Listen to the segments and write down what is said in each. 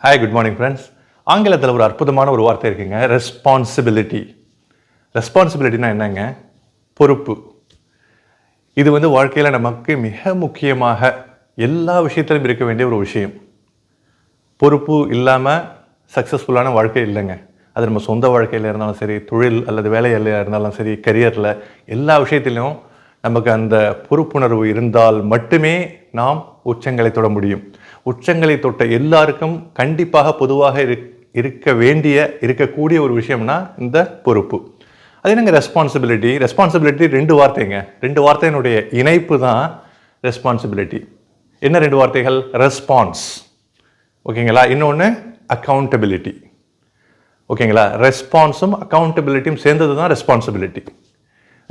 Hi, good morning friends. ஆங்கிலத்தில் ஒரு அற்புதமான ஒரு வார்த்தை இருக்குங்க, ரெஸ்பான்சிபிலிட்டி. ரெஸ்பான்சிபிலிட்டினா என்னங்க? பொறுப்பு. இது வாழ்க்கையில் நமக்கு மிக முக்கியமாக எல்லா விஷயத்திலும் இருக்க வேண்டிய ஒரு விஷயம். பொறுப்பு இல்லாமல் சக்ஸஸ்ஃபுல்லான வாழ்க்கை இல்லைங்க. அது நம்ம சொந்த வாழ்க்கையில் இருந்தாலும் சரி, தொழில் அல்லது வேலையில் இருந்தாலும் சரி, கரியரில் எல்லா விஷயத்திலும் நமக்கு அந்த பொறுப்புணர்வு இருந்தால் மட்டுமே நாம் உச்சங்களை தொட முடியும். உச்சங்களை தொட்ட எல்லாருக்கும் கண்டிப்பாக பொதுவாக இருக்கக்கூடிய ஒரு விஷயம்னா இந்த பொறுப்பு. அது என்னங்க ரெஸ்பான்சிபிலிட்டி? ரெஸ்பான்சிபிலிட்டி ரெண்டு வார்த்தைங்க. ரெண்டு வார்த்தையினுடைய இணைப்பு தான் ரெஸ்பான்சிபிலிட்டி. என்ன ரெண்டு வார்த்தைகள்? ரெஸ்பான்ஸ், ஓகேங்களா, இன்னொன்று அக்கௌண்டபிலிட்டி. ஓகேங்களா, ரெஸ்பான்ஸும் அக்கௌண்டபிலிட்டியும் சேர்ந்தது தான் ரெஸ்பான்சிபிலிட்டி.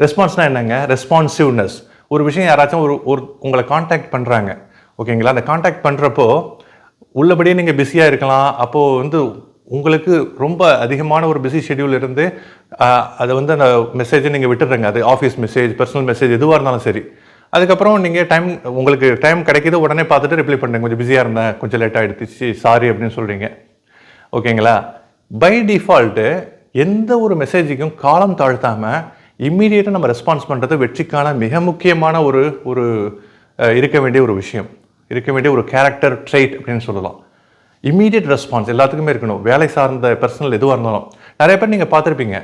ரெஸ்பான்ஸ்னால் என்னங்க? ரெஸ்பான்சிவ்னஸ். ஒரு விஷயம் யாராச்சும் ஒரு உங்களை காண்டாக்ட் பண்ணுறாங்க, ஓகேங்களா, அந்த காண்டாக்ட் பண்ணுறப்போ உள்ளபடியே நீங்கள் பிஸியாக இருக்கலாம். அப்போது உங்களுக்கு ரொம்ப அதிகமான ஒரு பிஸி ஷெட்யூல் இருந்து அதை அந்த மெசேஜை நீங்கள் விட்டுடுறீங்க. அது ஆஃபீஸ் மெசேஜ், பர்சனல் மெசேஜ் எதுவாக இருந்தாலும் சரி. அதுக்கப்புறம் நீங்கள் உங்களுக்கு டைம் கிடைக்கிது, உடனே பார்த்துட்டு ரிப்ளை பண்ணுறீங்க. கொஞ்சம் பிஸியாக இருந்தேன், கொஞ்சம் லேட் ஆகிடுச்சு, சாரி அப்படின்னு சொல்கிறீங்க, ஓகேங்களா. பை டிஃபால்ட்டு எந்த ஒரு மெசேஜுக்கும் காலம் தாழ்த்தாமல் இம்மீடியட்டாக நம்ம ரெஸ்பான்ஸ் பண்ணுறது வெற்றிக்கான மிக முக்கியமான ஒரு இருக்க வேண்டிய ஒரு விஷயம், இருக்க வேண்டிய ஒரு கேரக்டர் ட்ரைட் அப்படின்னு சொல்லலாம். இம்மீடியட் ரெஸ்பான்ஸ் எல்லாத்துக்குமே இருக்கணும். வேலை சார்ந்த பர்சனல் எதுவாக இருந்தாலும் நிறைய பேர் நீங்கள் பார்த்துருப்பீங்க,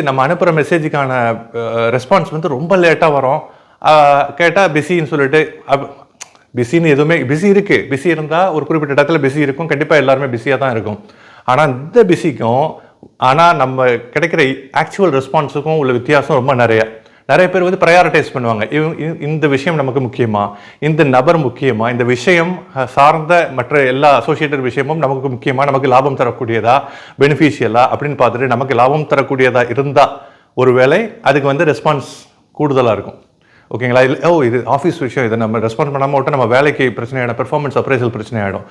நம்ம அனுப்புகிற மெசேஜுக்கான ரெஸ்பான்ஸ் ரொம்ப லேட்டாக வரும். கேட்டால் பிஸின்னு சொல்லிட்டு, பிஸின்னு எதுவுமே பிஸி இருக்குது. பிஸி இருந்தால் ஒரு குறிப்பிட்ட இடத்துல பிஸி இருக்கும், கண்டிப்பாக எல்லாருமே பிஸியாக தான் இருக்கும். ஆனால் இந்த பிஸிக்கும் நம்ம கிடைக்கிற ஆக்சுவல் ரெஸ்பான்ஸுக்கும் உள்ள வித்தியாசம் ரொம்ப நிறைய பேர் ப்ரையாரிட்டைஸ் பண்ணுவாங்க. இந்த விஷயம் நமக்கு முக்கியமா, இந்த நபர் முக்கியமா, இந்த விஷயம் சார்ந்த மற்ற எல்லா அசோசியேட்டட் விஷயமும் நமக்கு முக்கியமா, நமக்கு லாபம் தரக்கூடியதா, பெனிஃபிஷியலா அப்படின்னு பார்த்துட்டு நமக்கு லாபம் தரக்கூடியதா இருந்தால் ஒரு வேளை அதுக்கு ரெஸ்பான்ஸ் கூடுதலாக இருக்கும், ஓகேங்களா. இது ஆஃபீஸ் விஷயம், இதை நம்ம ரெஸ்பான்ஸ் பண்ணாமல் விட்டால் நம்ம வேலைக்கு பிரச்சனை ஆகிடும், பெர்ஃபார்மன்ஸ் அப்ரைசல் பிரச்சனை ஆகிடும்.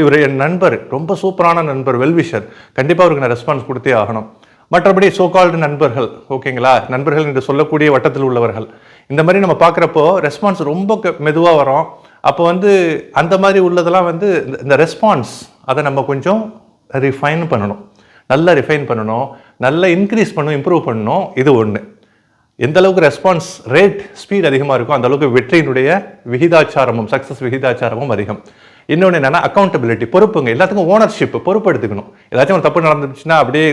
இவர் என் நண்பர், ரொம்ப சூப்பரான நண்பர், வெல்விஷர், கண்டிப்பாக அவருக்கு நான் ரெஸ்பான்ஸ் கொடுத்தே ஆகணும். மற்றபடி சோகால்டு நண்பர்கள், ஓகேங்களா, நண்பர்கள் என்று சொல்லக்கூடிய வட்டத்தில் உள்ளவர்கள், இந்த மாதிரி நம்ம பார்க்குறப்போ ரெஸ்பான்ஸ் ரொம்ப மெதுவாக வரும். அப்போ அந்த மாதிரி உள்ளதெல்லாம் இந்த ரெஸ்பான்ஸ் அதை நம்ம கொஞ்சம் ரிஃபைன் பண்ணணும், நல்லா ரிஃபைன் பண்ணணும், நல்லா இன்க்ரீஸ் பண்ணணும், இம்ப்ரூவ் பண்ணணும். இது ஒன்று. எந்த அளவுக்கு ரெஸ்பான்ஸ் ரேட் ஸ்பீட் அதிகமாக இருக்கும், அந்த அளவுக்கு வெற்றியினுடைய விகிதாச்சாரமும் சக்ஸஸ் விகிதாச்சாரமும் அதிகம். இன்னொன்று என்னென்னா அக்கௌண்டபிலிட்டி, பொறுப்புங்க. எல்லாத்துக்கும் ஓனர்ஷிப், பொறுப்பு எடுத்துக்கணும். ஏதாச்சும் ஒரு தப்பு நடந்துச்சுன்னா அப்படியே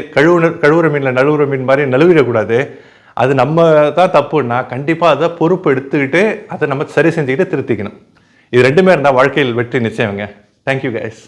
கழுவுற மீனில் நழுவுற மீன் மாதிரி நழுவிடக்கூடாது. அது நம்ம தான் தப்புன்னா கண்டிப்பாக அதை பொறுப்பு எடுத்துக்கிட்டு அதை நம்ம சரி செஞ்சுக்கிட்டு திருத்திக்கணும். இது ரெண்டுமே இருந்தால் வாழ்க்கையில் வெற்றி நிச்சயங்க. Thank you guys.